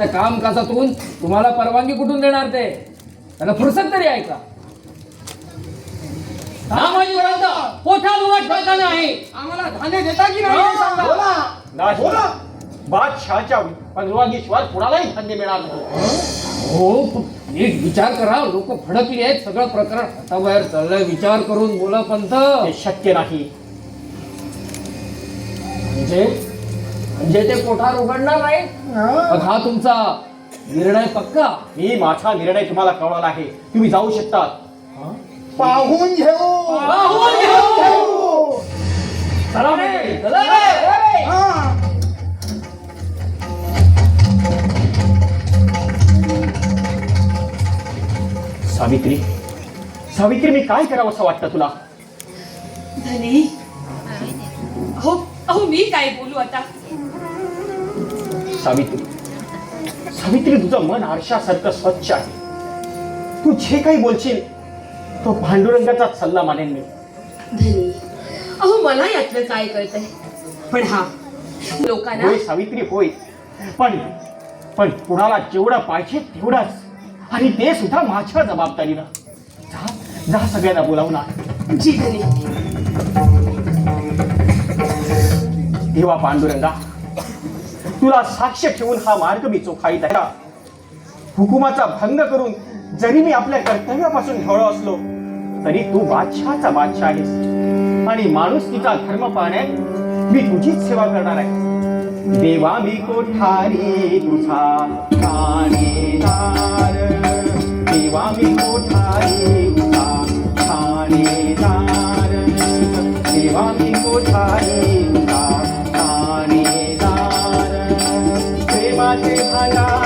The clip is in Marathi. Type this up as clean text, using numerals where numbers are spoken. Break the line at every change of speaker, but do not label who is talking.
त्या कामकाजातून तुम्हाला परवानगी कुठून देणार ते? त्याला फुरसत तरी आहे का? पोटात उभा ठेवताना आहे. आम्हाला धान्य देता की नाही हे सांगा.
नाही, बादशहाच्या परवानगीशिवाय कुणालाही धान्य मिळणार नाही.
हो, नीट विचार करा. लोक भडकली आहेत. सगळं प्रकरण हाताबाहेर चाललंय. विचार करून बोला पंत.
हे शक्य नाही.
म्हणजे ते कोठार उघडणार नाही. मग हा तुमचा निर्णय पक्का?
मी माझा निर्णय तुम्हाला कळवला आहे. तुम्ही जाऊ शकता.
पाहून घेऊ.
चला रे, चला रे.
सावित्री, सावित्री, मी काय करावं असं वाटतं तुला?
धनी, अहो मी काय बोलू आता?
सावित्री, सावित्री, तुझं मन आरशासारखं स्वच्छ आहे. तू जे काही बोलशील तो पांडुरंगाचा सल्ला मानेन मी.
धनी, अहो मला यातलं काय कळतंय? पण हा लोकांना.
होय सावित्री, होय. पण कुणाला जेवढं पाहिजे तेवढंच, आणि ते सुद्धा माझ्या जबाबदारीनं. जा जा, सगळ्यांना बोलावून आण.
जी धनी.
देवा पांडुरंगा, तुला साक्ष ठेवून हा मार्ग मी चोखाईत आहे. हुकुमाचा भंग करून जरी मी आपल्या कर्तव्यापासून ढवळलो असलो तरी तू बादशहाचा बादशाह आहेस, आणि माणूस तिचा धर्म पाहण्यात मी तुझीच सेवा करणार आहे. देवा मी कोठारी तुझा ठाणेदार, देवा मी कोठारी तुझा ठाणेदार, देवा मी कोठारी तुझा ठाणेदार. प्रेमाचे भांडार